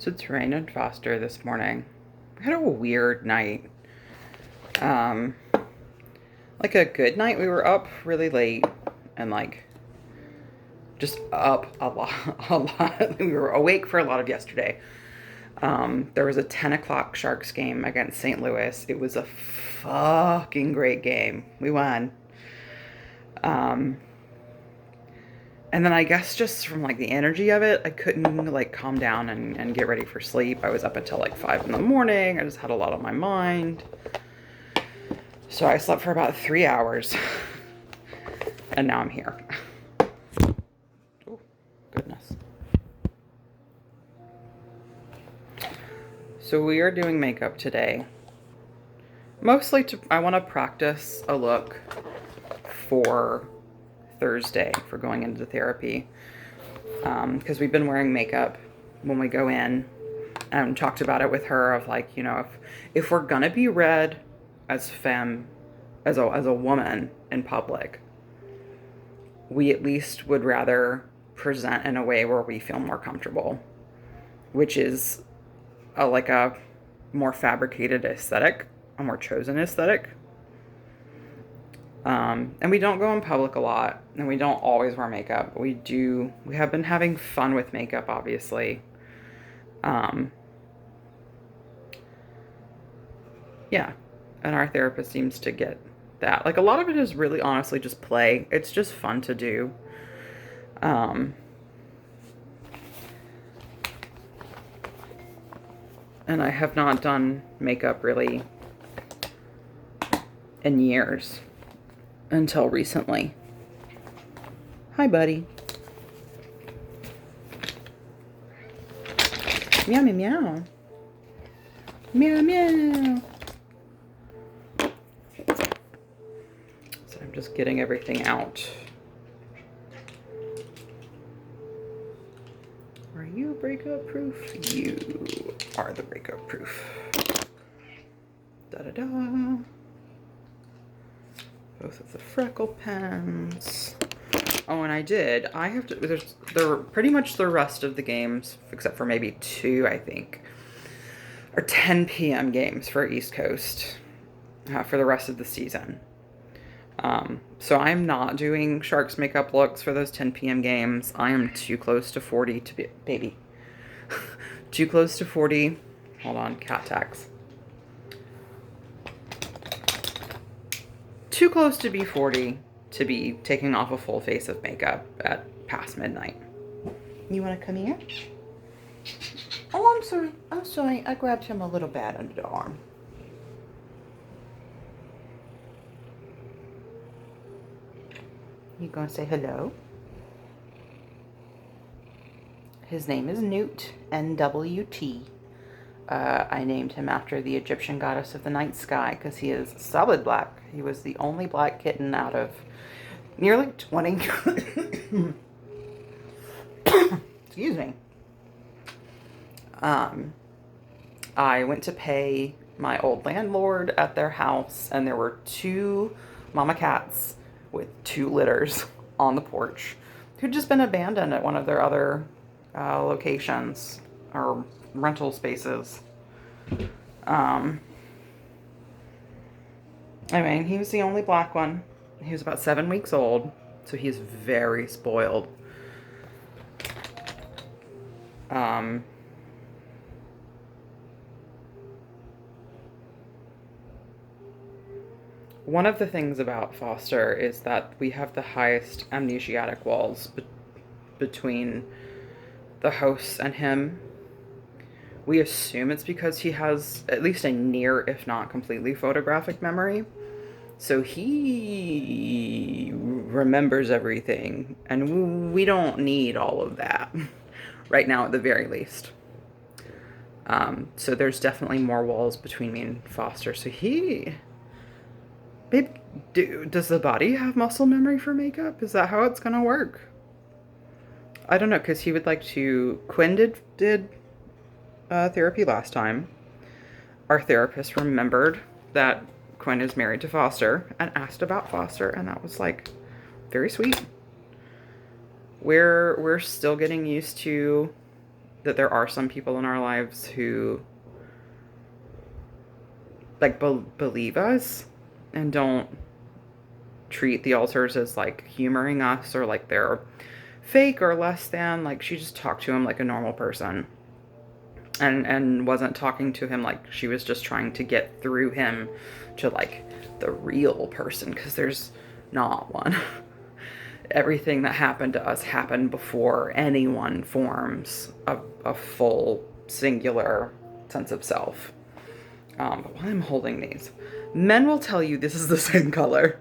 So it's Rain and Foster this morning. I had a weird night. Um, like a good night. We were up really late and just up a lot, a lot. We were awake for a lot of yesterday. There was a 10 o'clock Sharks game against St. Louis. It was a fucking great game. We won. And then I guess just from the energy of it, I couldn't calm down and get ready for sleep. I was up until 5 in the morning. I just had a lot on my mind. So I slept for about 3 hours. And now I'm here. Oh, goodness. So we are doing makeup today. Mostly I want to practice a look for Thursday for going into therapy. Because we've been wearing makeup when we go in. And talked about it with her of if we're gonna be read as femme, as a woman in public, we at least would rather present in a way where we feel more comfortable, which is a more fabricated aesthetic, a more chosen aesthetic. And we don't go in public a lot, and we don't always wear makeup. We have been having fun with makeup, obviously. Yeah, and our therapist seems to get that. A lot of it is really honestly just play. It's just fun to do. And I have not done makeup really in years until recently. Hi, buddy. Meow, meow, meow. Meow, meow. So I'm just getting everything out. Are you breakup proof? You are the breakup proof. Da-da-da. Both of the freckle pens. Oh, and I have to, there pretty much the rest of the games, except for maybe 2, I think, are 10 p.m. games for East Coast for the rest of the season. So I'm not doing Sharks makeup looks for those 10 p.m. games. I am too close to 40 to be, baby. Too close to 40. Hold on, cat tax. Too close to be 40 to be taking off a full face of makeup at past midnight. You want to come here? Oh, I'm sorry. I'm sorry. I grabbed him a little bad under the arm. You gonna say hello? His name is Newt, N-W-T. I named him after the Egyptian goddess of the night sky because he is solid black. He was the only black kitten out of nearly 20. Excuse me. I went to pay my old landlord at their house, and there were 2 mama cats with 2 litters on the porch who'd just been abandoned at one of their other locations or rental spaces. I mean, he was the only black one. He was about 7 weeks old, so he's very spoiled. One of the things about Foster is that we have the highest amnesiatic walls between the hosts and him. We assume it's because he has at least a near, if not completely, photographic memory. So he remembers everything, and we don't need all of that right now at the very least. So there's definitely more walls between me and Foster. So babe, does the body have muscle memory for makeup? Is that how it's gonna work? I don't know, because he would like to... Quinn did therapy last time. Our therapist remembered that Quinn is married to Foster and asked about Foster, and that was very sweet. We're still getting used to that there are some people in our lives who like believe us and don't treat the alters as like humoring us or like they're fake or less than. Like she just talked to him like a normal person and wasn't talking to him like she was just trying to get through him to like the real person, because there's not one. Everything that happened to us happened before anyone forms a full singular sense of self. But while I'm holding these, men will tell you this is the same color,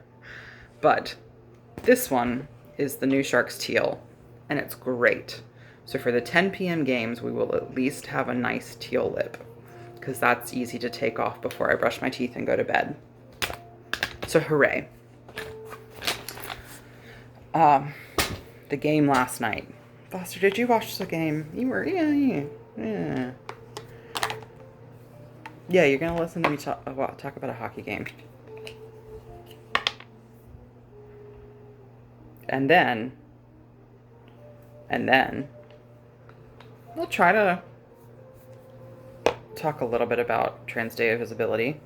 but this one is the new Sharks teal, and it's great. So for the 10 p.m. games, we will at least have a nice teal lip, because that's easy to take off before I brush my teeth and go to bed. So hooray. The game last night. Foster, did you watch the game? You were, yeah. Yeah, you're gonna listen to me talk about a hockey game. And then we'll try to talk a little bit about trans data visibility.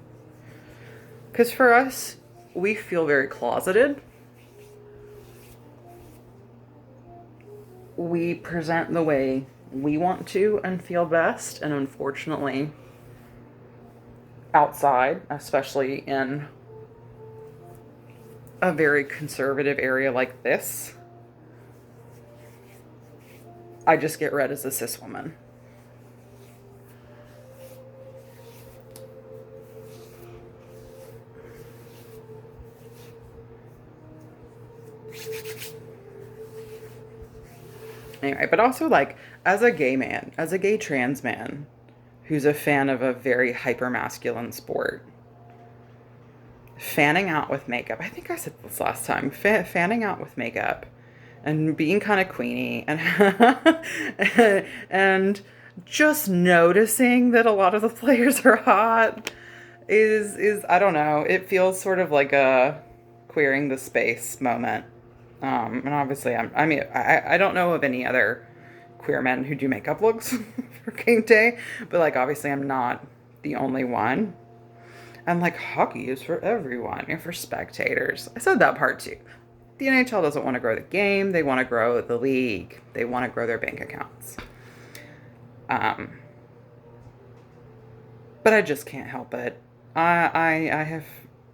Because for us, we feel very closeted. We present the way we want to and feel best, and unfortunately, outside, especially in a very conservative area like this, I just get read as a cis woman. Anyway, but also like as a gay man, as a gay trans man who's a fan of a very hyper-masculine sport, fanning out with makeup, I think I said this last time, fanning out with makeup and being kind of queenie and and just noticing that a lot of the players are hot is I don't know, it feels sort of like a queering the space moment. And obviously I don't know of any other queer men who do makeup looks for game day, but like obviously I'm not the only one. And like hockey is for everyone and for spectators. I said that part too. The NHL doesn't want to grow the game, they want to grow the league. They want to grow their bank accounts. But I just can't help it. I have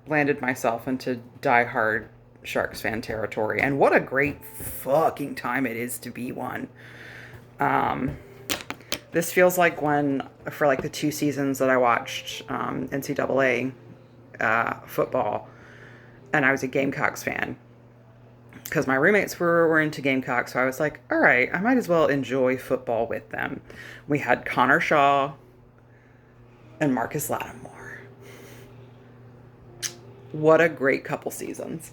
landed myself into diehard Sharks fan territory, and what a great fucking time it is to be one. This feels like when, for like the 2 seasons that I watched NCAA football, and I was a Gamecocks fan, because my roommates were into Gamecocks, so I was like, all right, I might as well enjoy football with them. We had Connor Shaw and Marcus Lattimore. What a great couple seasons.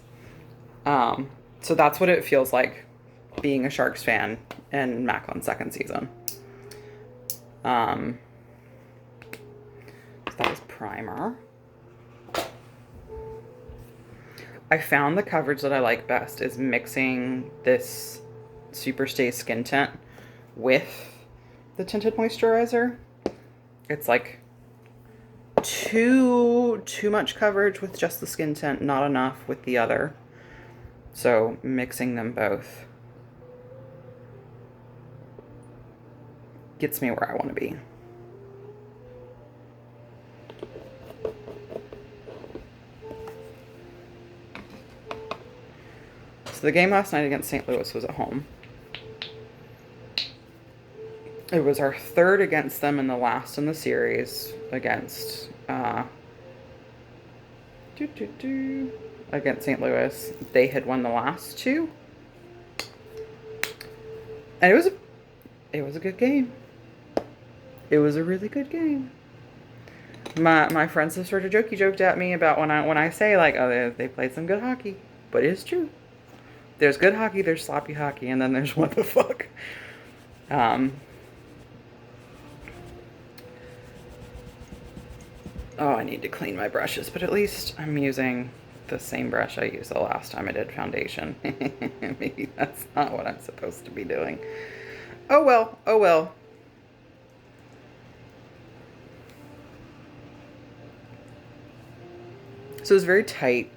So that's what it feels like being a Sharks fan in Macklin's second season. So that was primer. I found the coverage that I like best is mixing this Superstay skin tint with the tinted moisturizer. It's like too much coverage with just the skin tint, not enough with the other. So mixing them both gets me where I want to be. So the game last night against St. Louis was at home. It was our third against them and the last in the series against against St. Louis. They had won the last 2. And it was a good game. It was a really good game. My friends have sort of joked at me about when I say like, oh, they played some good hockey, but it's true. There's good hockey, there's sloppy hockey, and then there's what the fuck. Oh, I need to clean my brushes, but at least I'm using the same brush I used the last time I did foundation. Maybe that's not what I'm supposed to be doing. Oh well, oh well. So it was very tight.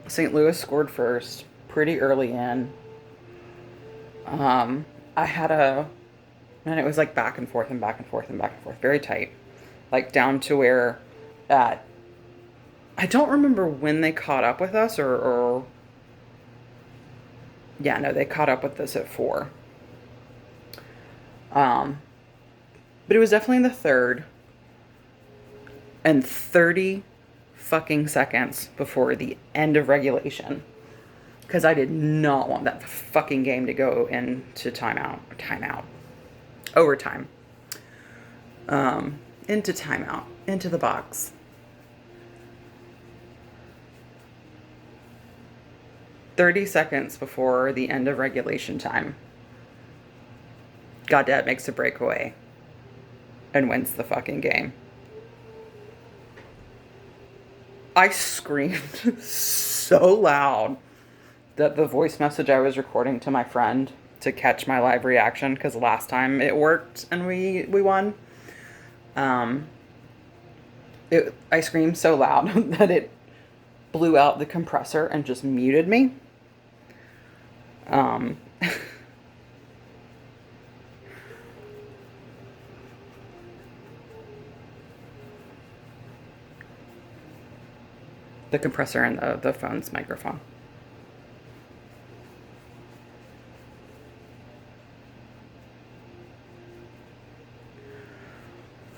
St. Louis scored first, pretty early in. I had and it was like back and forth and back and forth and back and forth, very tight. Like down to where at, I don't remember when they caught up with us or yeah, no, they caught up with us at 4. But it was definitely in the third, and 30 fucking seconds before the end of regulation, because I did not want that fucking game to go into overtime, into timeout, into the box. 30 seconds before the end of regulation time, Goddad makes a breakaway and wins the fucking game. I screamed so loud that the voice message I was recording to my friend to catch my live reaction, because last time it worked and we won, I screamed so loud that it blew out the compressor and just muted me. The compressor and the phone's microphone.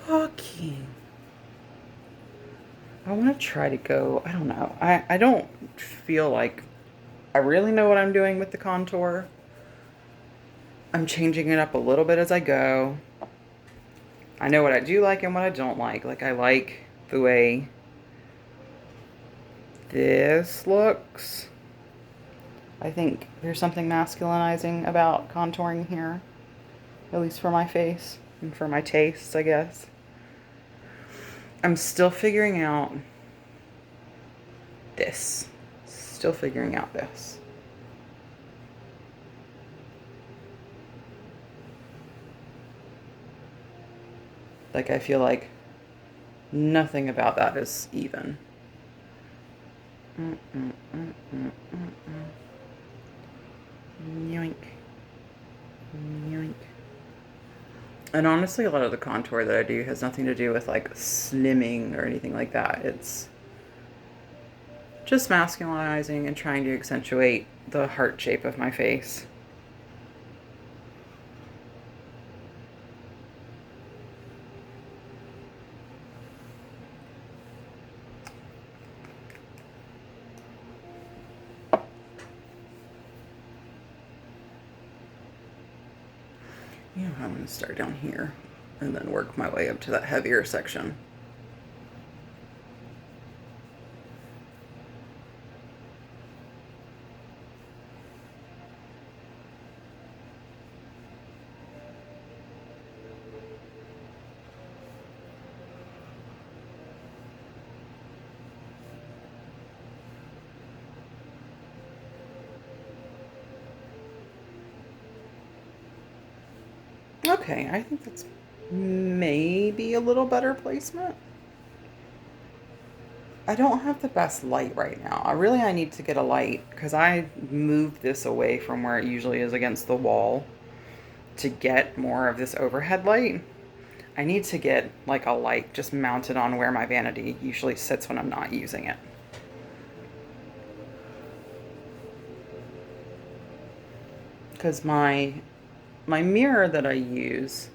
Okay. I want to try to go, I don't know. I don't feel like I really know what I'm doing with the contour. I'm changing it up a little bit as I go. I know what I do like and what I don't like. Like, I like the way this looks. I think there's something masculinizing about contouring here, at least for my face and for my tastes, I guess. I'm still figuring out this. Still figuring out this. Like, I feel like nothing about that is even. Yoink. Yoink. And honestly, a lot of the contour that I do has nothing to do with like slimming or anything like that. It's just masculinizing and trying to accentuate the heart shape of my face. Yeah, I'm going to start down here and then work my way up to that heavier section. Okay, I think that's maybe a little better placement. I don't have the best light right now. I need to get a light because I moved this away from where it usually is against the wall to get more of this overhead light. I need to get like a light just mounted on where my vanity usually sits when I'm not using it. Because my mirror that I use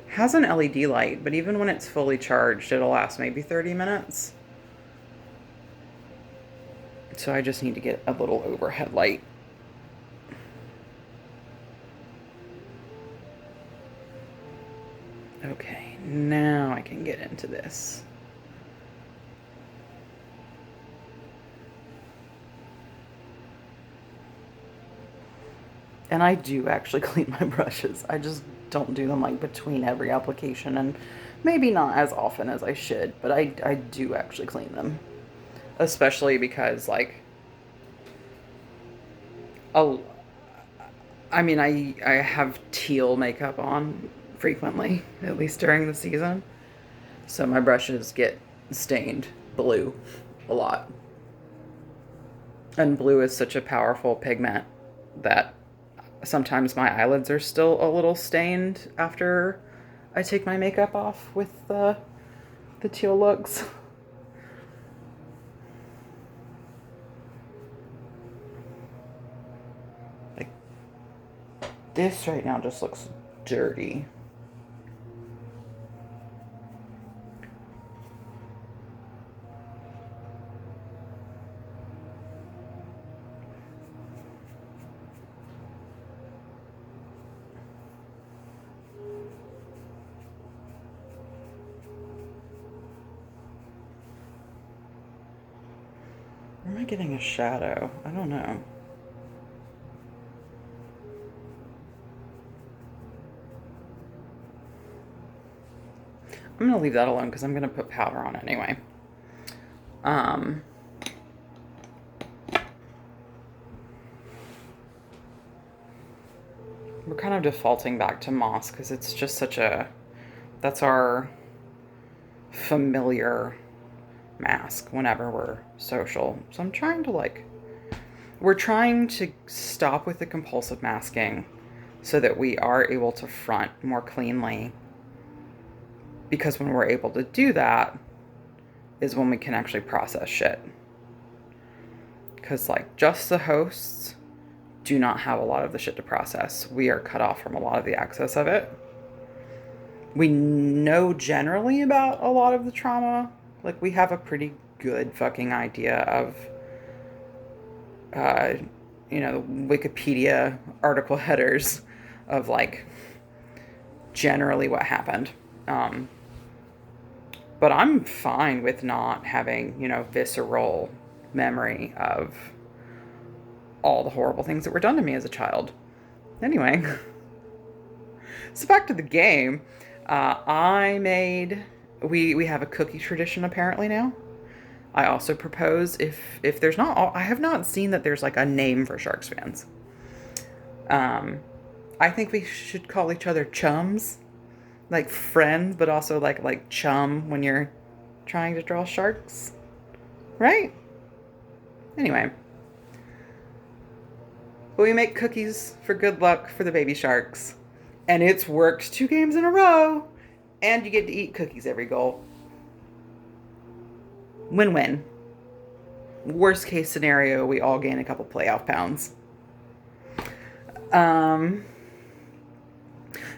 has an LED light, but even when it's fully charged, it'll last maybe 30 minutes. So I just need to get a little overhead light. Okay, now I can get into this. And I do actually clean my brushes. I just don't do them like between every application, and maybe not as often as I should, but I do actually clean them. Especially because like, I have teal makeup on frequently, at least during the season. So my brushes get stained blue a lot. And blue is such a powerful pigment that sometimes my eyelids are still a little stained after I take my makeup off with the teal looks. Like, this right now just looks dirty. Or am I getting a shadow? I don't know. I'm going to leave that alone because I'm going to put powder on it anyway. We're kind of defaulting back to moss because it's just such a... That's our familiar mask whenever we're social. So I'm trying to we're trying to stop with the compulsive masking so that we are able to front more cleanly, because when we're able to do that is when we can actually process shit. Because just the hosts do not have a lot of the shit to process. We are cut off from a lot of the access of it. We know generally about a lot of the trauma. We have a pretty good fucking idea of, the Wikipedia article headers of, generally what happened. But I'm fine with not having, visceral memory of all the horrible things that were done to me as a child. Anyway, so back to the game. We have a cookie tradition apparently now. I also propose, if there's not, I have not seen that there's a name for Sharks fans. I think we should call each other chums, friends, but also like chum when you're trying to draw sharks, right? Anyway, we make cookies for good luck for the baby sharks, and it's worked 2 games in a row, and you get to eat cookies every goal. Win-win. Worst case scenario, we all gain a couple playoff pounds.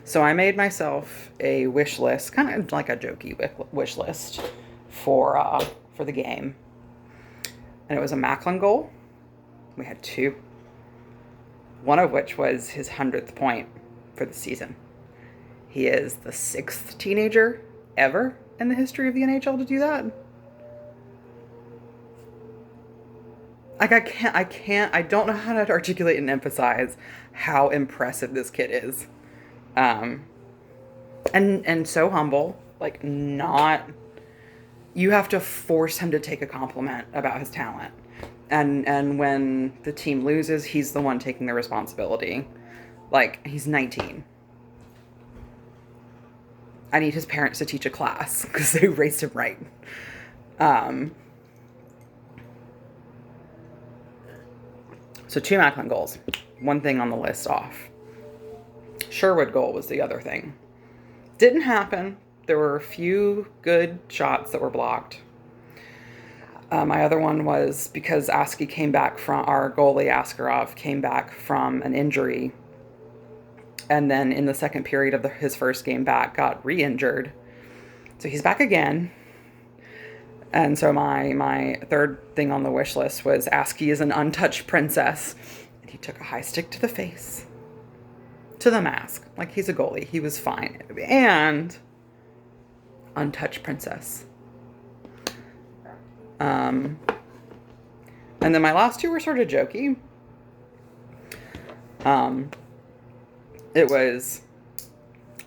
So I made myself a wish list, kind of like a jokey wish list for the game. And it was a Macklin goal. We had 2. One of which was his 100th point for the season. He is the 6th teenager ever in the history of the NHL to do that. I don't know how to articulate and emphasize how impressive this kid is. And so humble, you have to force him to take a compliment about his talent. And when the team loses, he's the one taking the responsibility. He's 19. I need his parents to teach a class because they raised him right. So 2 Macklin goals. One thing on the list off. Sherwood goal was the other thing. Didn't happen. There were a few good shots that were blocked. My other one was because our goalie Askarov came back from an injury, and then in the second period of his first game back got re-injured. So he's back again. And so my third thing on the wish list was Askey is an untouched princess. And he took a high stick to the face. To the mask. He's a goalie. He was fine. And untouched princess. And then my last 2 were sort of jokey. It was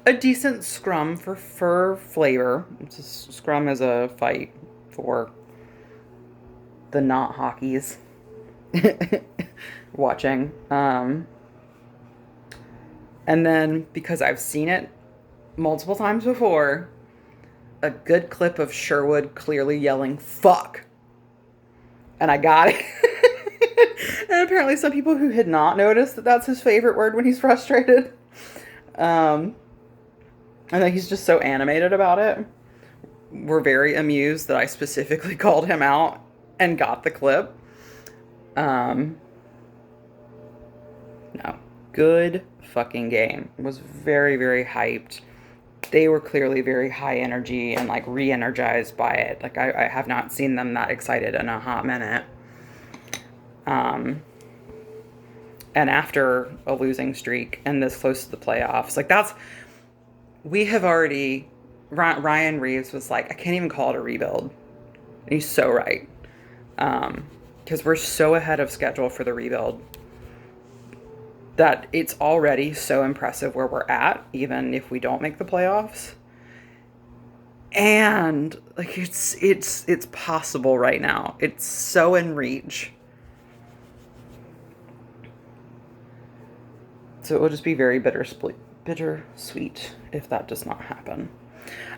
a decent scrum for flavor. Scrum is a fight for the not hockeys watching. And then, because I've seen it multiple times before, a good clip of Sherwood clearly yelling, "fuck." And I got it. And apparently some people who had not noticed that that's his favorite word when he's frustrated. And that he's just so animated about it. Were very amused that I specifically called him out and got the clip. No. Good fucking game. Was very, very hyped. They were clearly very high energy and like re-energized by it. Like I have not seen them that excited in a hot minute. And after a losing streak and this close to the playoffs, like we have already, Ryan Reeves was like, I can't even call it a rebuild. And he's so right. Because we're so ahead of schedule for the rebuild that it's already so impressive where we're at, even if we don't make the playoffs. And like it's possible right now. It's so in reach. So it will just be very bittersweet if that does not happen.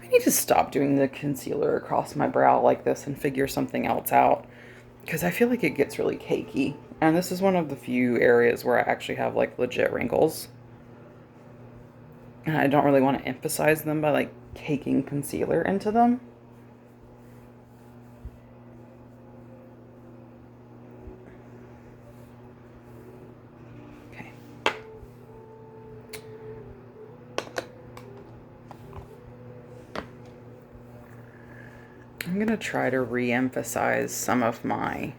I need to stop doing the concealer across my brow like this and figure something else out, because I feel like it gets really cakey. And this is one of the few areas where I actually have like legit wrinkles. And I don't really want to emphasize them by like caking concealer into them. Okay. I'm going to try to re-emphasize some of my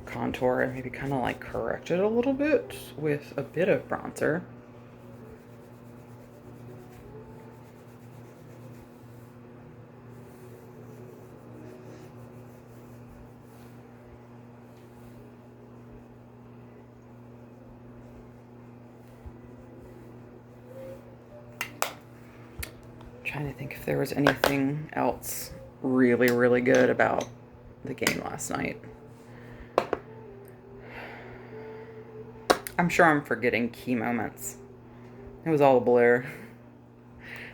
contour and maybe kind of like correct it a little bit with a bit of bronzer. Trying to think if there was anything else really, really good about the game last night. I'm sure I'm forgetting key moments. It was all a blur.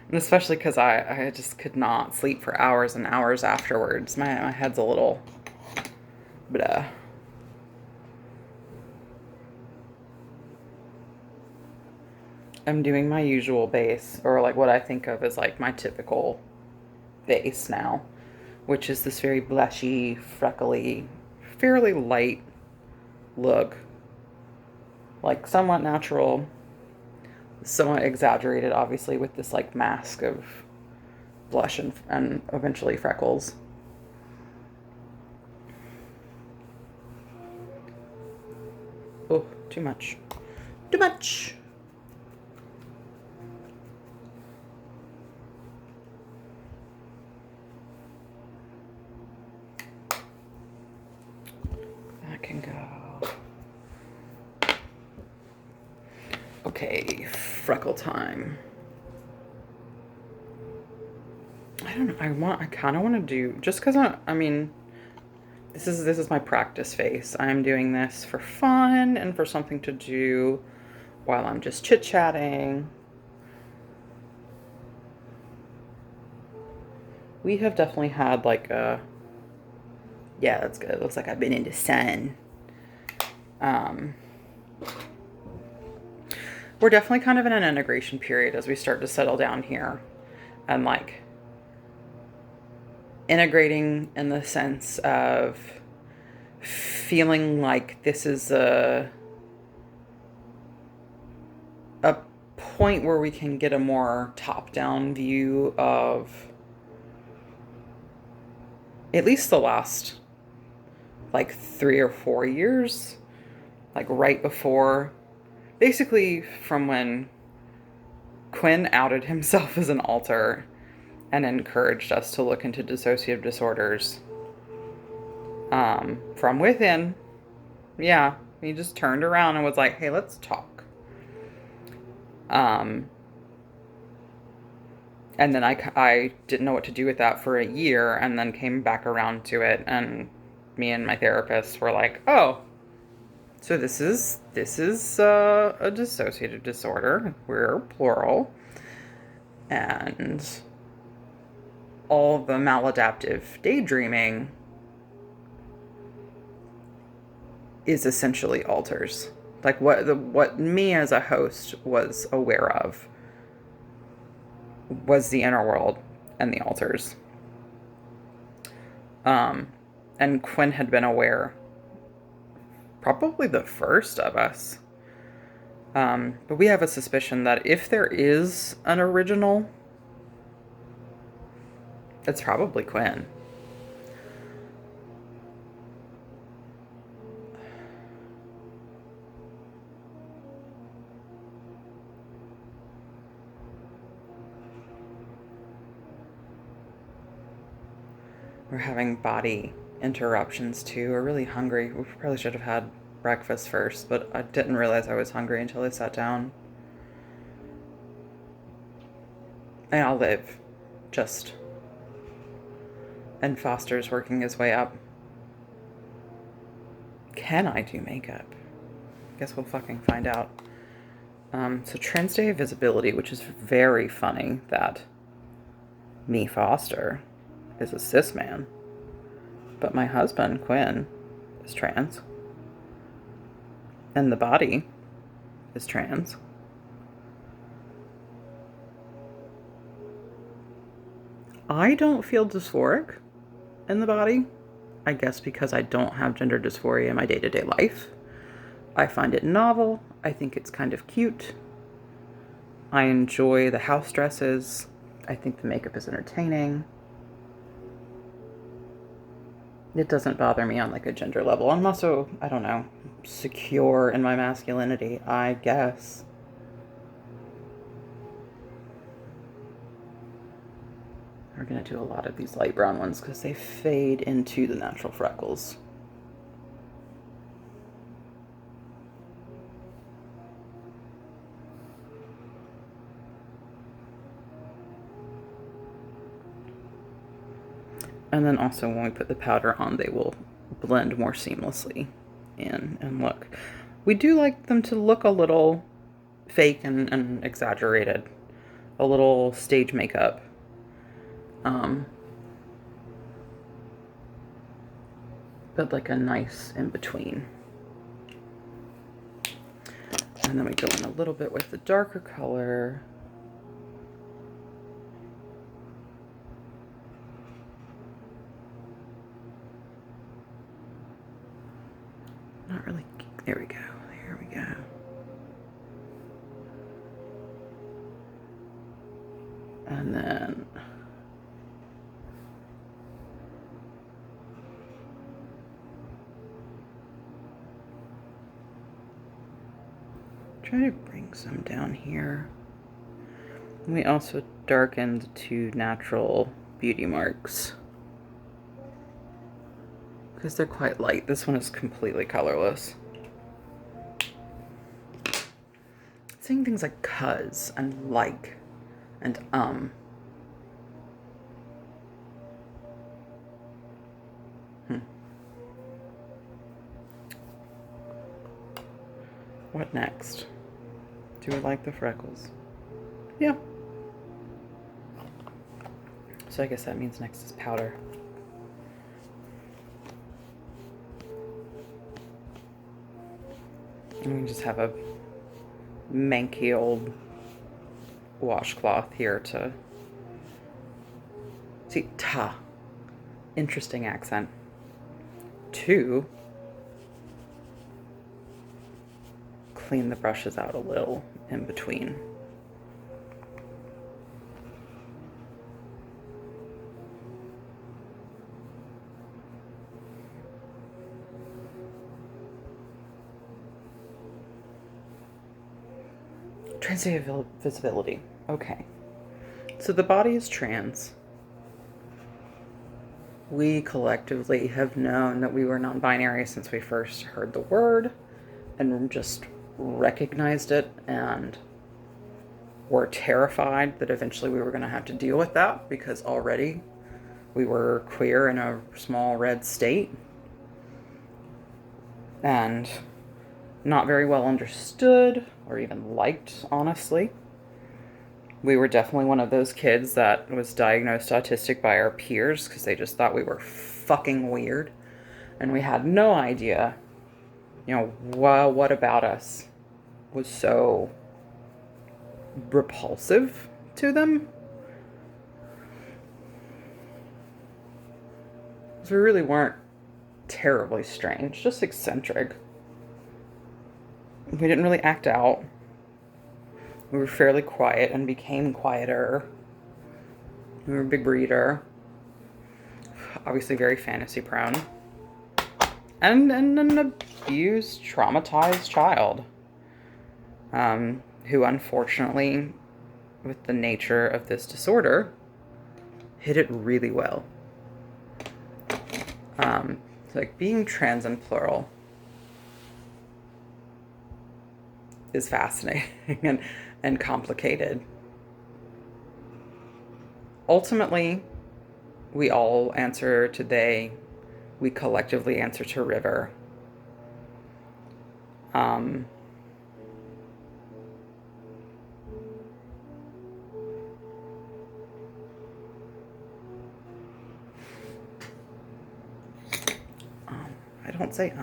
And especially because I just could not sleep for hours and hours afterwards. My head's a little blah. I'm doing my usual base, or like what I think of as like my typical base now, which is this very blushy, freckly, fairly light look. Like somewhat natural, somewhat exaggerated, obviously, with this like mask of blush and eventually freckles. Oh, too much. Too much. That can go. Okay, freckle time. I don't know. I kind of want to do, just because I mean, this is my practice face. I'm doing this for fun and for something to do while I'm just chit-chatting. We have definitely had like a, yeah, that's good. It looks like I've been into sun. We're definitely kind of in an integration period as we start to settle down here and like integrating in the sense of feeling like this is a point where we can get a more top-down view of at least the last like 3 or 4 years, like right before, basically from when Quinn outed himself as an alter and encouraged us to look into dissociative disorders from within. Yeah, he just turned around and was like, hey, let's talk. And then I didn't know what to do with that for a year, and then came back around to it, and me and my therapist were like, oh, so this is a dissociative disorder. We're plural. And all the maladaptive daydreaming is essentially alters. Like what me as a host was aware of was the inner world and the altars. And Quinn had been aware, probably the first of us. But we have a suspicion that if there is an original, it's probably Quinn. We're having body interruptions too. We're really hungry. We probably should have had breakfast first, but I didn't realize I was hungry until I sat down. And I'll live. And Foster's working his way up. Can I do makeup? Guess we'll fucking find out. So trans day of visibility, which is very funny that me, Foster, is a cis man, but my husband, Quinn, is trans. And the body is trans. I don't feel dysphoric in the body. I guess because I don't have gender dysphoria in my day-to-day life. I find it novel. I think it's kind of cute. I enjoy the house dresses. I think the makeup is entertaining. It doesn't bother me on like a gender level. I'm also, I don't know, secure in my masculinity, I guess. We're going to do a lot of these light brown ones because they fade into the natural freckles. And then also when we put the powder on, they will blend more seamlessly in and look. We do like them to look a little fake and exaggerated. A little stage makeup. But like a nice in between. And then we go in a little bit with the darker color. Not really. There we go. There we go. And then try to bring some down here. We also darkened 2 natural beauty marks because they're quite light. This one is completely colorless. Saying things like cuz and like and What next? Do we like the freckles? Yeah. So I guess that means next is powder. And we just have a manky old washcloth here to see. Ta. Interesting accent. 2. Clean the brushes out a little in between. Trans day of visibility. Okay. So the body is trans. We collectively have known that we were non-binary since we first heard the word and just recognized it and were terrified that eventually we were going to have to deal with that because already we were queer in a small red state and not very well understood or even liked, honestly. We were definitely one of those kids that was diagnosed autistic by our peers because they just thought we were fucking weird and we had no idea You know, what about us was so repulsive to them? Because we really weren't terribly strange, just eccentric. We didn't really act out. We were fairly quiet and became quieter. We were a big breeder. Obviously very fantasy prone. And an abused, traumatized child. Who unfortunately, with the nature of this disorder, hid it really well. Like being trans and plural is fascinating and complicated. Ultimately, we all answer to they. We collectively answer to river. I don't say I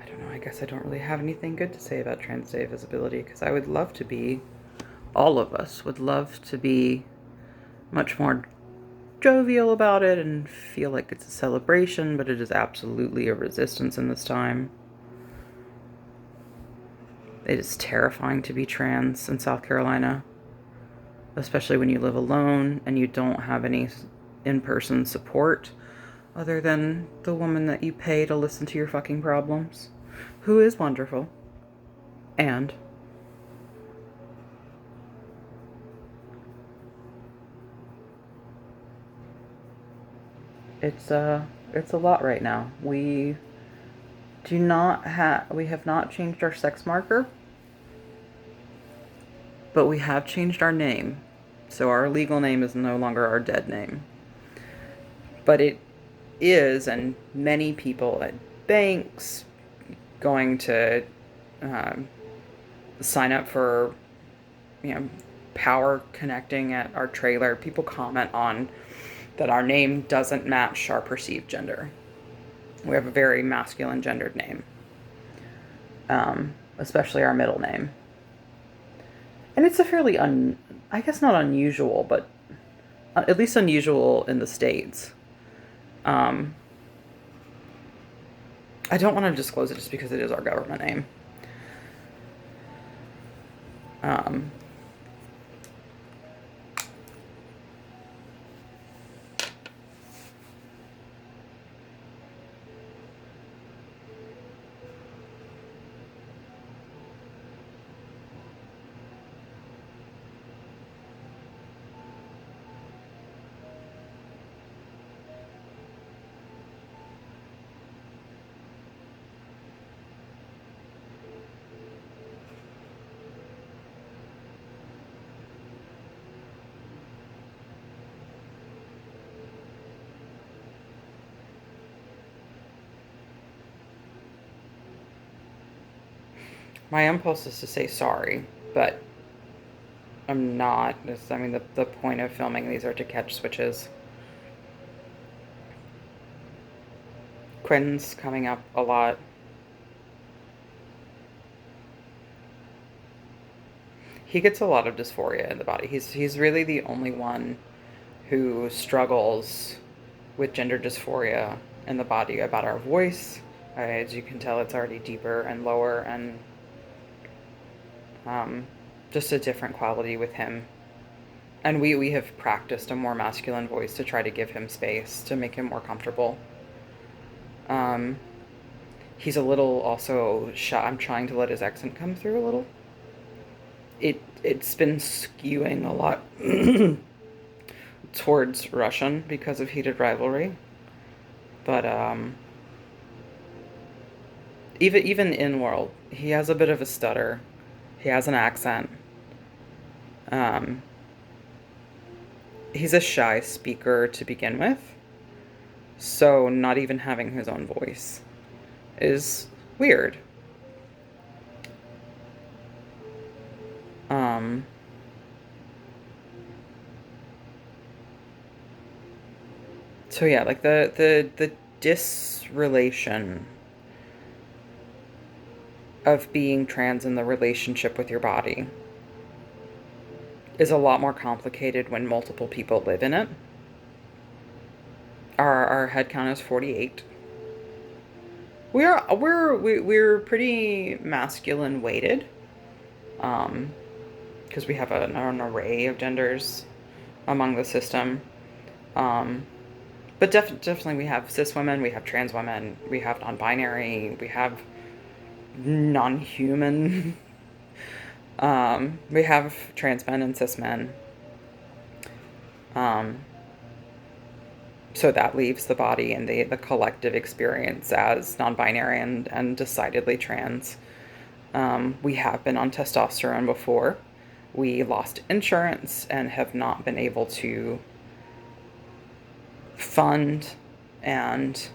don't know, I guess I don't really have anything good to say about trans day visibility, because I would love to be, all of us would love to be much more jovial about it and feel like it's a celebration, but it is absolutely a resistance in this time. It is terrifying to be trans in South Carolina, especially when you live alone and you don't have any in-person support other than the woman that you pay to listen to your fucking problems, who is wonderful. And it's a lot right now. We have not changed our sex marker, but we have changed our name. So our legal name is no longer our dead name. But it is, and many people at banks going to sign up for, power connecting at our trailer, people comment on that our name doesn't match our perceived gender. We have a very masculine gendered name, especially our middle name. And it's a fairly, I guess not unusual, but at least unusual in the States. I don't want to disclose it just because it is our government name. My impulse is to say sorry, but I'm not. The point of filming these are to catch switches. Quinn's coming up a lot. He gets a lot of dysphoria in the body. He's really the only one who struggles with gender dysphoria in the body about our voice. As you can tell, it's already deeper and lower, and just a different quality with him. And we have practiced a more masculine voice to try to give him space, to make him more comfortable. He's a little also shy. I'm trying to let his accent come through a little. It's been skewing a lot towards Russian because of heated rivalry. But even in world, he has a bit of a stutter. He has an accent. He's a shy speaker to begin with, so not even having his own voice is weird. So yeah, like the disrelation of being trans in the relationship with your body is a lot more complicated when multiple people live in it. Our head count is 48. We're pretty masculine weighted, because we have an array of genders among the system. But definitely we have cis women, we have trans women, we have non-binary, we have non-human. We have trans men and cis men. Um, so that leaves the body and the collective experience as non-binary and decidedly trans. We have been on testosterone before. We lost insurance and have not been able to fund and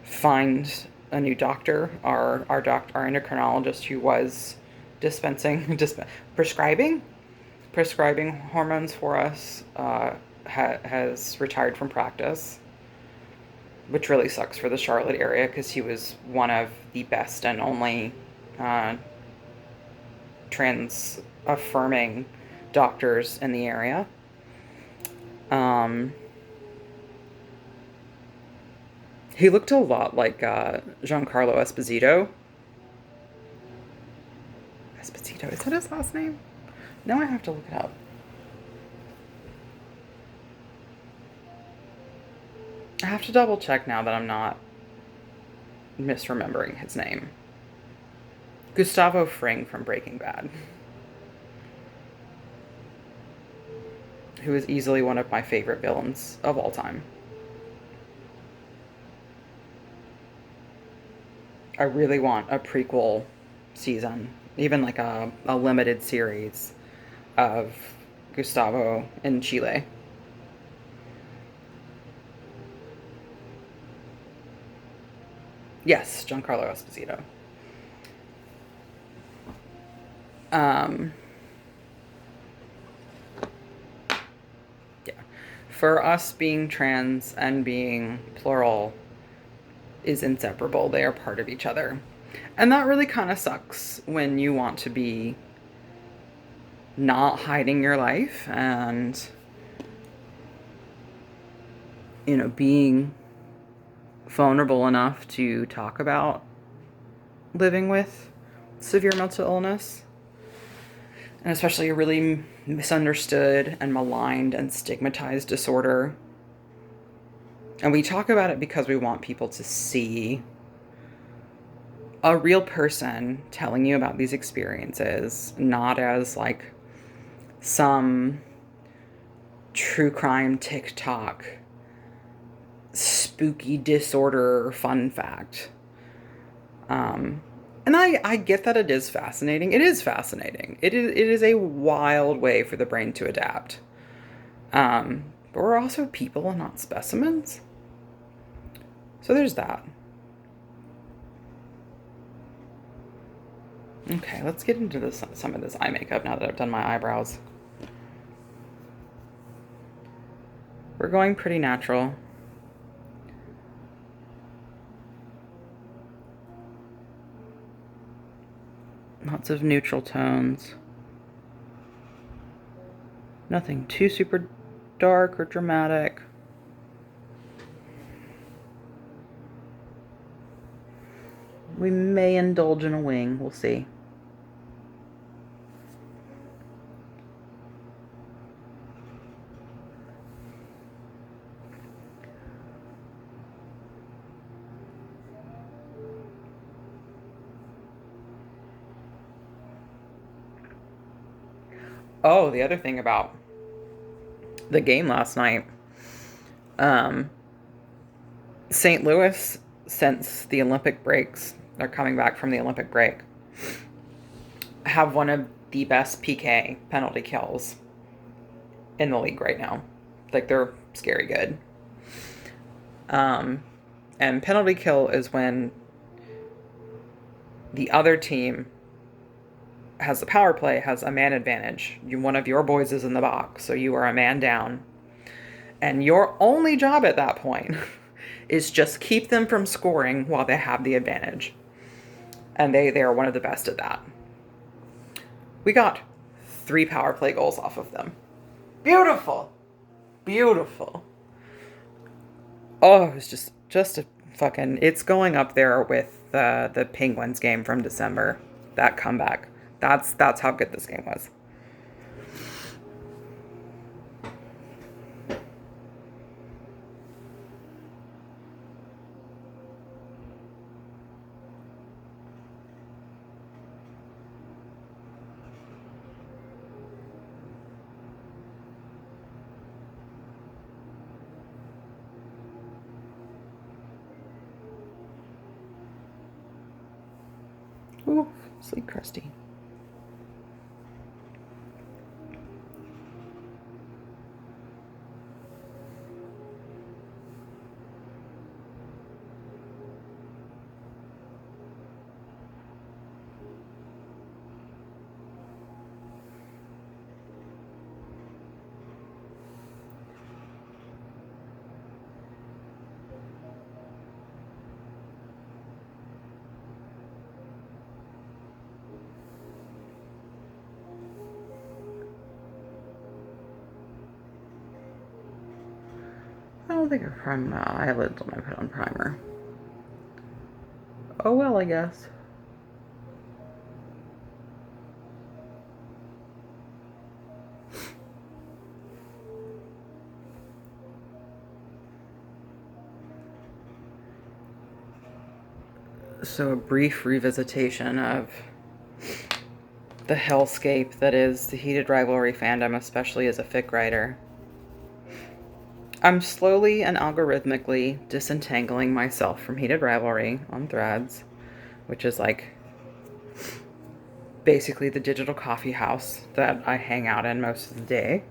find a new doctor. Our endocrinologist who was prescribing hormones for us has retired from practice, which really sucks for the Charlotte area because he was one of the best and only trans affirming doctors in the area. He looked a lot like Giancarlo Esposito. Esposito, is that his last name? Now I have to look it up. I have to double check now that I'm not misremembering his name. Gustavo Fring from Breaking Bad, who is easily one of my favorite villains of all time. I really want a prequel season, even like a limited series of Gustavo in Chile. Yes, Giancarlo Esposito. Yeah. For us, being trans and being plural is inseparable. They are part of each other. And that really kind of sucks when you want to be not hiding your life and, being vulnerable enough to talk about living with severe mental illness. And especially a really misunderstood and maligned and stigmatized disorder. And we talk about it because we want people to see a real person telling you about these experiences, not as like some true crime TikTok spooky disorder fun fact. And I get that it is fascinating. It is fascinating. It is a wild way for the brain to adapt. But we're also people and not specimens. So there's that. Okay, let's get into some of this eye makeup now that I've done my eyebrows. We're going pretty natural. Lots of neutral tones. Nothing too super dark or dramatic. We may indulge in a wing, we'll see. Oh, the other thing about the game last night, St. Louis, since the Olympic breaks, they're coming back from the Olympic break, have one of the best PK penalty kills in the league right now. Like, they're scary good. And penalty kill is when the other team has the power play, has a man advantage. One of your boys is in the box, so you are a man down. And your only job at that point is just keep them from scoring while they have the advantage. And they are one of the best at that. We got 3 power play goals off of them. Beautiful. Beautiful. Oh, it was just a fucking... It's going up there with the Penguins game from December. That comeback. That's how good this game was. Ooh, sleep crusty. I don't think I primed my eyelids when I put on primer. Oh well, I guess. So a brief revisitation of the hellscape that is the heated rivalry fandom, especially as a fic writer. I'm slowly and algorithmically disentangling myself from heated rivalry on Threads, which is like basically the digital coffee house that I hang out in most of the day.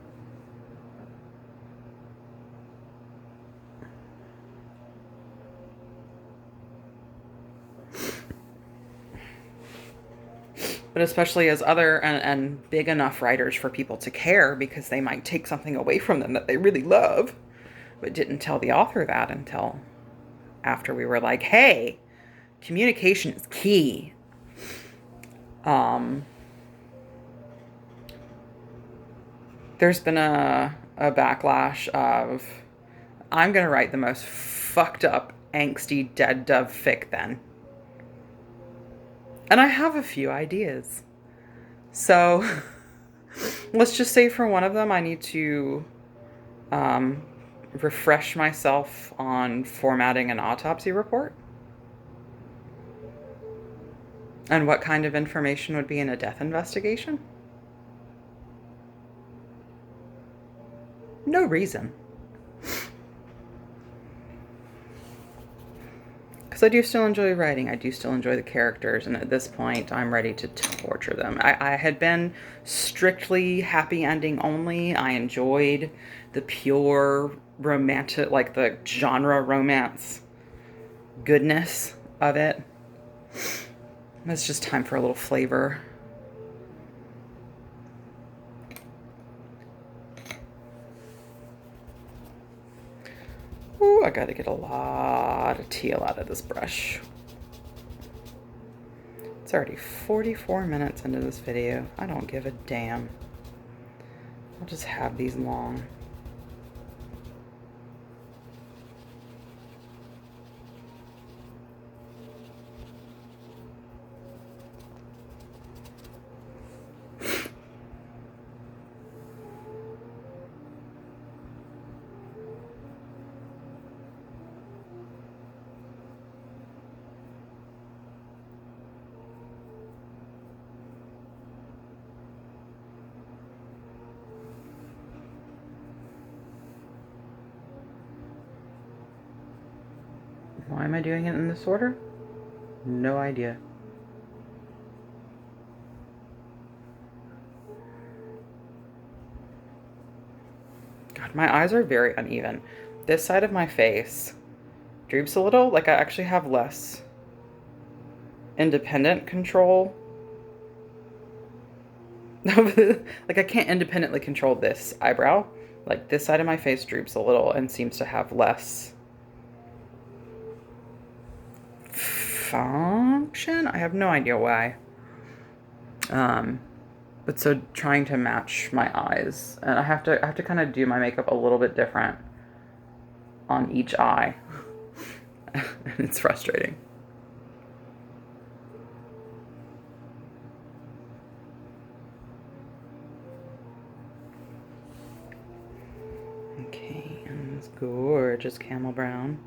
But especially as other and big enough writers for people to care, because they might take something away from them that they really love, but didn't tell the author that until after we were like, hey, communication is key. There's been a backlash of, I'm going to write the most fucked up, angsty, dead dove fic then. And I have a few ideas. So let's just say for one of them, I need to refresh myself on formatting an autopsy report. And what kind of information would be in a death investigation? No reason. Because I do still enjoy writing. I do still enjoy the characters. And at this point, I'm ready to torture them. I had been strictly happy ending only. I enjoyed the pure romantic, like the genre romance goodness of it. It's just time for a little flavor. Ooh, I gotta get a lot of teal out of this brush. It's already 44 minutes into this video. I don't give a damn. I'll just have these long. Why am I doing it in this order? No idea. God, my eyes are very uneven. This side of my face droops a little. Like I actually have less independent control. Like I can't independently control this eyebrow Like this side of my face droops a little and seems to have less function. I have no idea why. But so trying to match my eyes, and I have to kind of do my makeup a little bit different on each eye. And it's frustrating. Okay, and this gorgeous camel brown.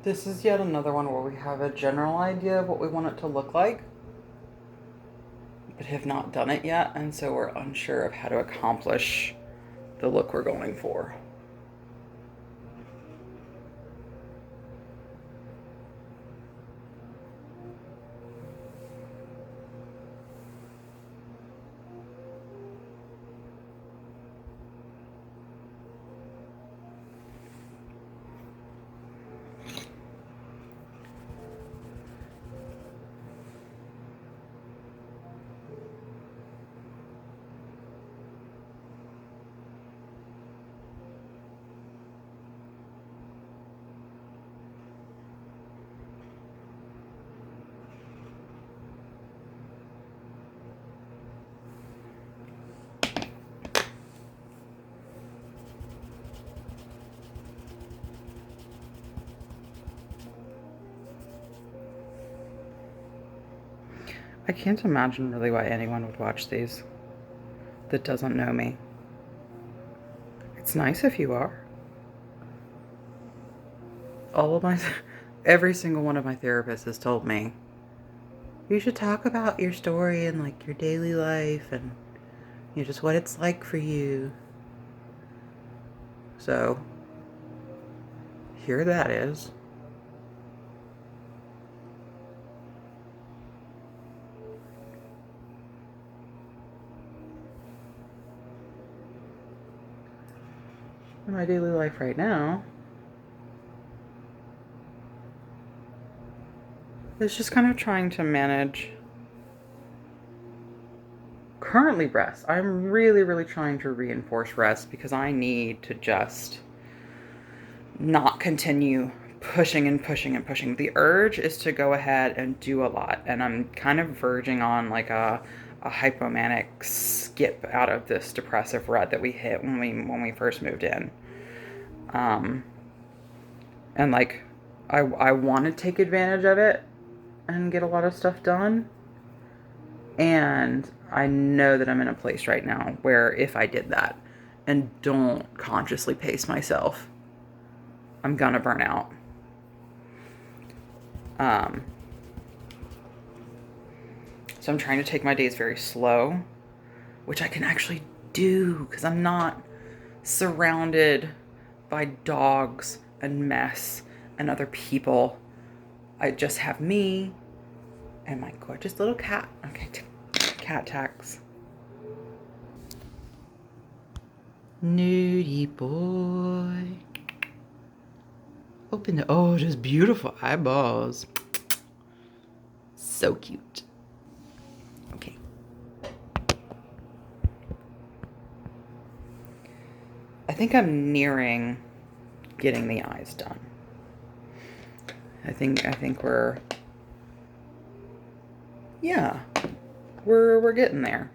This is yet another one where we have a general idea of what we want it to look like, but have not done it yet, and so we're unsure of how to accomplish the look we're going for. I can't imagine really why anyone would watch these that doesn't know me. It's nice if you are. Every single one of my therapists has told me, you should talk about your story and like your daily life and just what it's like for you. So, here that is. In my daily life right now is just kind of trying to manage currently rest. I'm really trying to reinforce rest because I need to just not continue pushing and pushing and pushing. The urge is to go ahead and do a lot, and I'm kind of verging on like a hypomanic skip out of this depressive rut that we hit when we first moved in. And like I want to take advantage of it and get a lot of stuff done. And I know that I'm in a place right now where if I did that and don't consciously pace myself, I'm gonna burn out. So I'm trying to take my days very slow, which I can actually do because I'm not surrounded by dogs and mess and other people. I just have me and my gorgeous little cat. Okay, cat tax. Nudie boy. Open the, oh, just beautiful eyeballs. So cute. Okay. I think I'm nearing getting the eyes done. I think we're, yeah, we're getting there.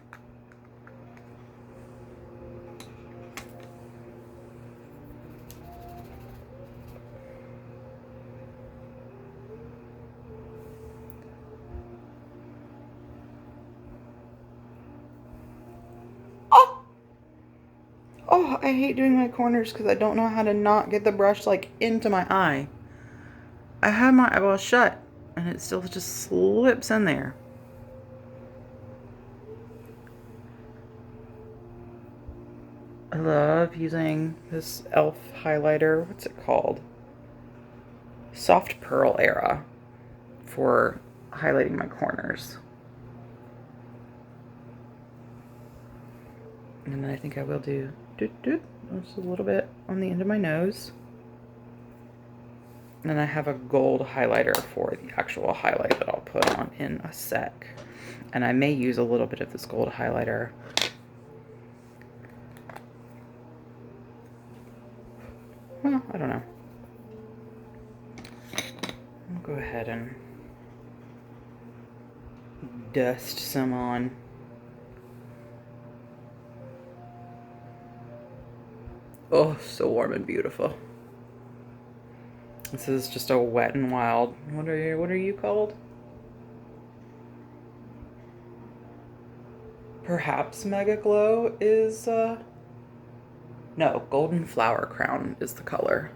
Oh, I hate doing my corners because I don't know how to not get the brush like into my eye. I have my eyeball shut and it still just slips in there. I love using this e.l.f. highlighter. What's it called? Soft Pearl Era for highlighting my corners. And then I think I will do just a little bit on the end of my nose. And then I have a gold highlighter for the actual highlight that I'll put on in a sec. And I may use a little bit of this gold highlighter. Well, I don't know. I'll go ahead and dust some on. Oh, so warm and beautiful. This is just a Wet and Wild. What are you called? Perhaps Mega Glow is no, Golden Flower Crown is the color.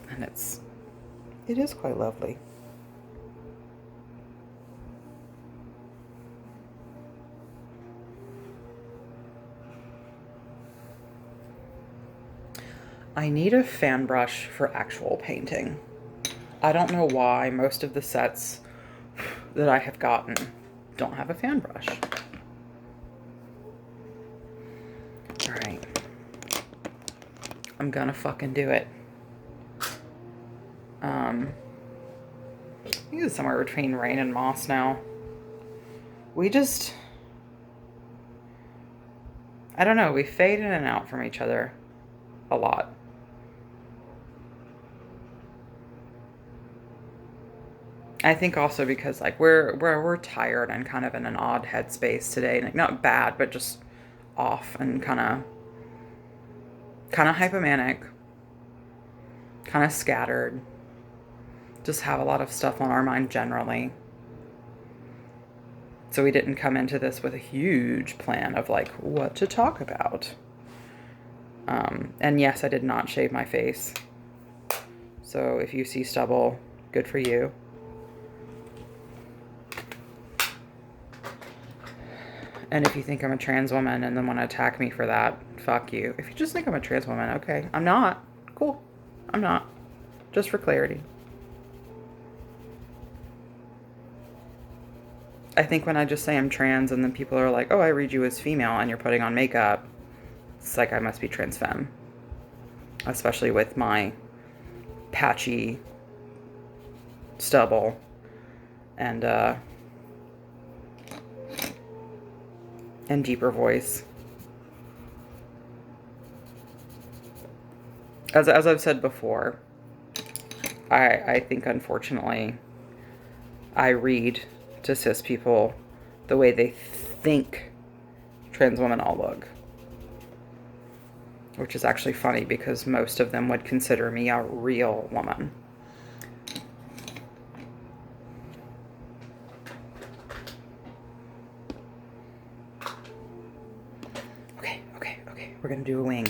And it is quite lovely. I need a fan brush for actual painting. I don't know why most of the sets that I have gotten don't have a fan brush. All right. I'm gonna fucking do it. I think it's somewhere between rain and moss now. I don't know, we fade in and out from each other a lot. I think also because like we're tired and kind of in an odd headspace today. Like not bad, but just off and kind of hypomanic, kind of scattered. Just have a lot of stuff on our mind generally. So we didn't come into this with a huge plan of like what to talk about. And yes, I did not shave my face. So if you see stubble, good for you. And if you think I'm a trans woman and then want to attack me for that, fuck you. If you just think I'm a trans woman, okay. I'm not. Cool. I'm not. Just for clarity. I think when I just say I'm trans and then people are like, oh, I read you as female and you're putting on makeup, it's like I must be trans femme. Especially with my patchy stubble and deeper voice. As I've said before, I think unfortunately I read to cis people the way they think trans women all look. Which is actually funny because most of them would consider me a real woman. Okay. We're gonna do a wing.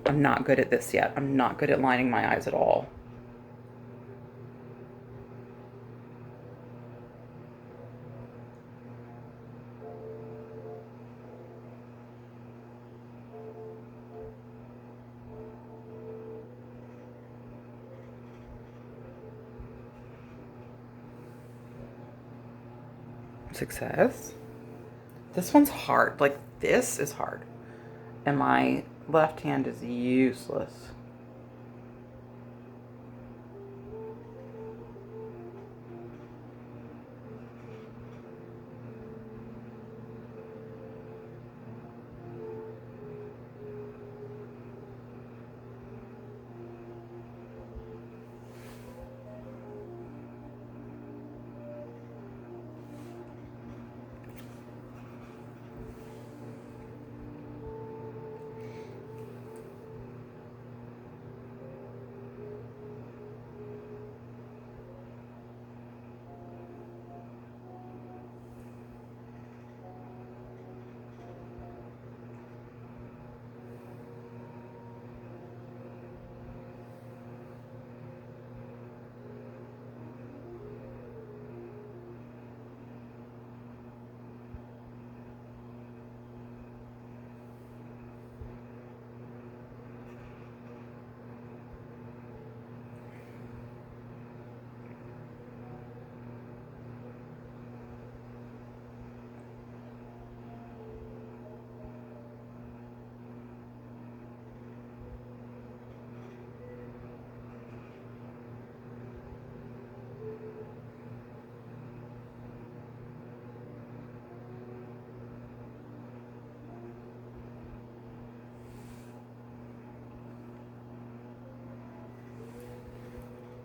I'm not good at this yet. I'm not good at lining my eyes at all. Success. This one's hard. Like, this is hard. And my left hand is useless.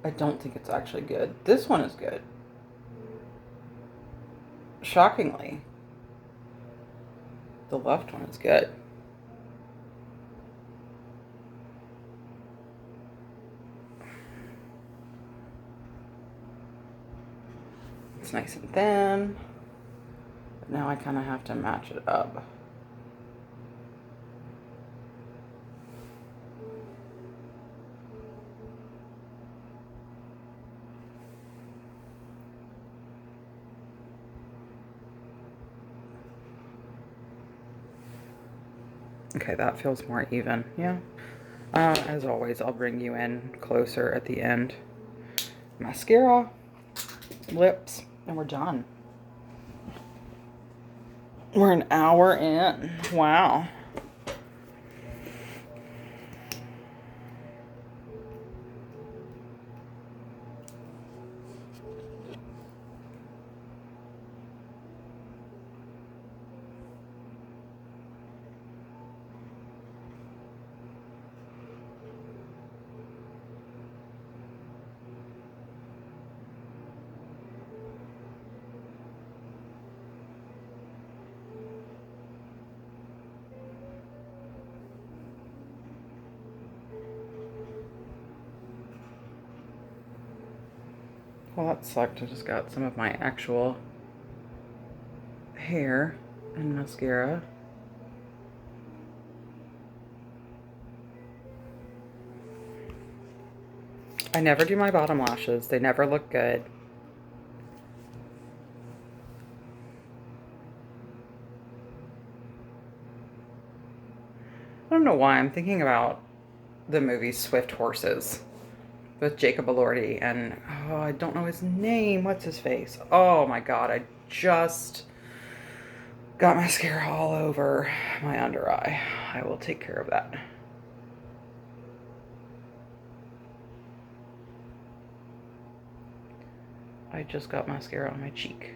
I don't think it's actually good. This one is good. Shockingly, the left one is good. It's nice and thin. But now I kind of have to match it up. Okay, that feels more even. Yeah. As always, I'll bring you in closer at the end. Mascara, lips, and we're done. We're an hour in. Wow. Well, that sucked. I just got some of my actual hair and mascara. I never do my bottom lashes. They never look good. I don't know why I'm thinking about the movie Swift Horses with Jacob Elordi and, oh, I don't know his name. What's his face? Oh my god, I just got mascara all over my under eye. I will take care of that. I just got mascara on my cheek.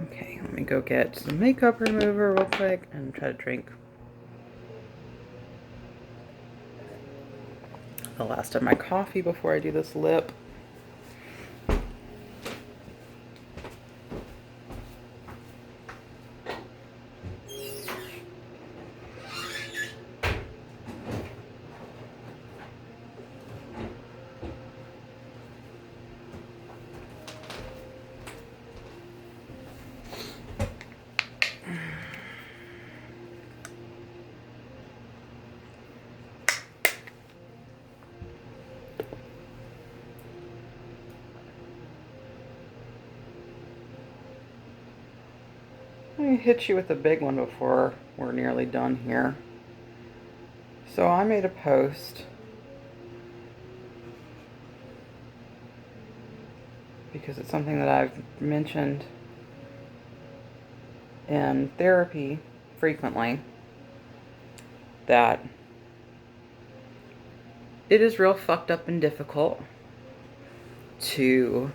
Okay, let me go get some makeup remover real quick and try to drink the last of my coffee before I do this lip. Let me hit you with a big one before we're nearly done here. So I made a post because it's something that I've mentioned in therapy frequently, that it is real fucked up and difficult to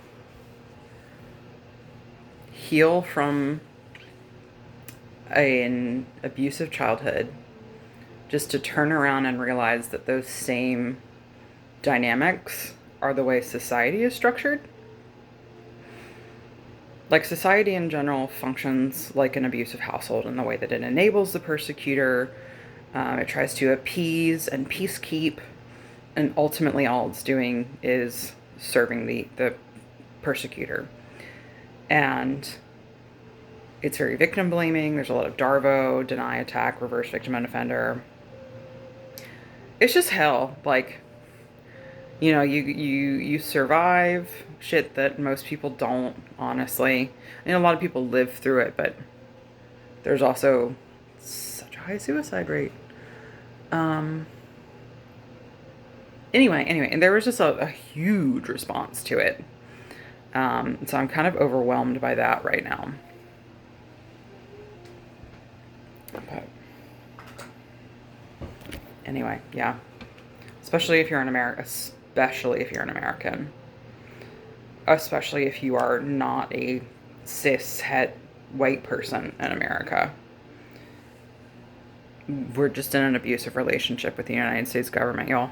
heal from an abusive childhood, just to turn around and realize that those same dynamics are the way society is structured. Like, society in general functions like an abusive household in the way that it enables the persecutor. It tries to appease and peacekeep, and ultimately all it's doing is serving the persecutor. And it's very victim blaming. There's a lot of DARVO, deny, attack, reverse victim and offender. It's just hell. Like, you know, you survive shit that most people don't, honestly. I mean, a lot of people live through it, but there's also such a high suicide rate. Anyway, and there was just a huge response to it. So I'm kind of overwhelmed by that right now. But anyway, yeah. Especially if you're an American. Especially if you're an American. Especially if you are not a cis het white person in America. We're just in an abusive relationship with the United States government, y'all.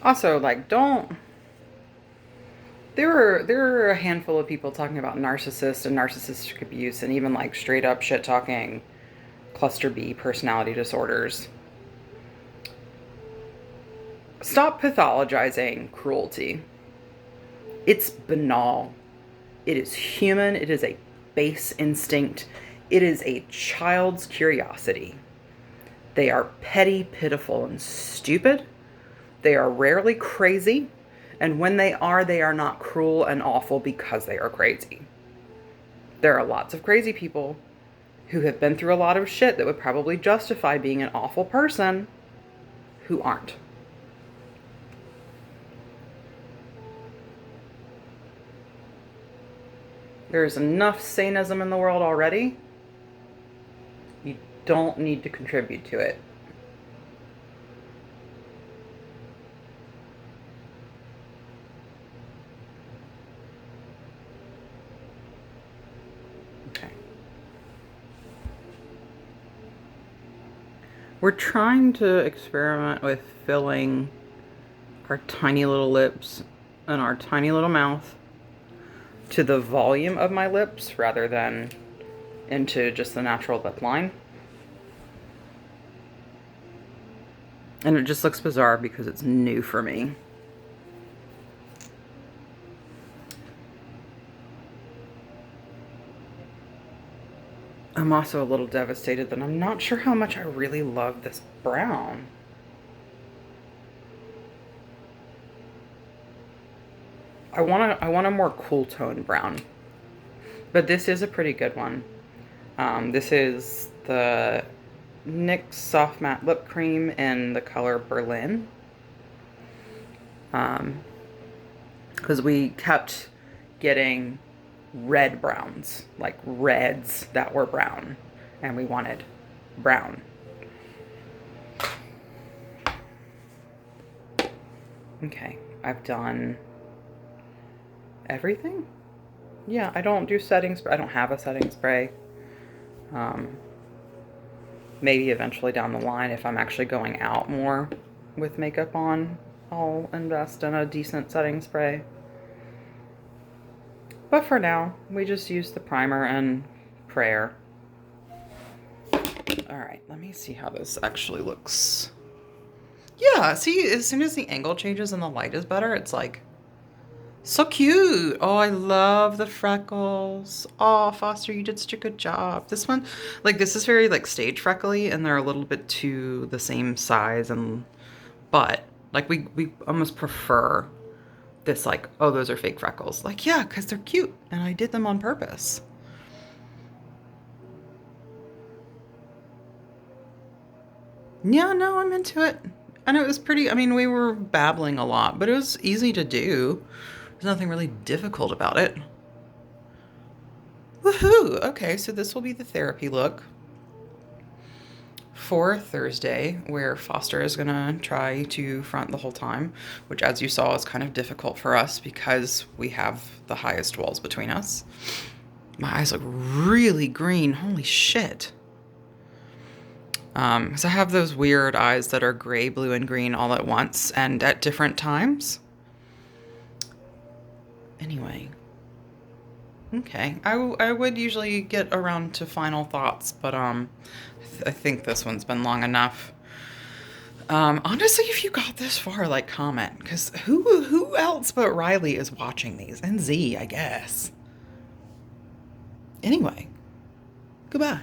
Also, like, don't. There are a handful of people talking about narcissists and narcissistic abuse, and even like straight up shit talking cluster B personality disorders. Stop pathologizing cruelty. It's banal. It is human. It is a base instinct. It is a child's curiosity. They are petty, pitiful, and stupid. They are rarely crazy. And when they are not cruel and awful because they are crazy. There are lots of crazy people who have been through a lot of shit that would probably justify being an awful person who aren't. There's enough sanism in the world already. You don't need to contribute to it. Okay. We're trying to experiment with filling our tiny little lips and our tiny little mouth to the volume of my lips rather than into just the natural lip line. And it just looks bizarre because it's new for me. I'm also a little devastated that I'm not sure how much I really love this brown. I want a more cool tone brown. But this is a pretty good one. This is the NYX Soft Matte Lip Cream in the color Berlin. Because we kept getting red browns, like reds that were brown, and we wanted brown. Okay, I've done everything. Yeah, I don't do setting spray. I don't have a setting spray. Maybe eventually down the line, if I'm actually going out more with makeup on, I'll invest in a decent setting spray. But for now, we just use the primer and prayer. Alright, let me see how this actually looks. Yeah, see, as soon as the angle changes and the light is better, it's like, so cute. Oh, I love the freckles. Oh, Foster, you did such a good job. This one, like, this is very, like, stage freckly, and they're a little bit too the same size, and, but, like, we almost prefer this, like, oh, those are fake freckles. Like, yeah, because they're cute, and I did them on purpose. Yeah, no, I'm into it. And it was pretty, I mean, we were babbling a lot, but it was easy to do. There's nothing really difficult about it. Woohoo! Okay, so this will be the therapy look for Thursday, where Foster is gonna try to front the whole time, which, as you saw, is kind of difficult for us because we have the highest walls between us. My eyes look really green. Holy shit. Because I have those weird eyes that are gray, blue, and green all at once and at different times. Anyway. Okay. I would usually get around to final thoughts, but I think this one's been long enough. Honestly, if you got this far, like, comment, because who else but Riley is watching these? And Z, I guess. Anyway, goodbye.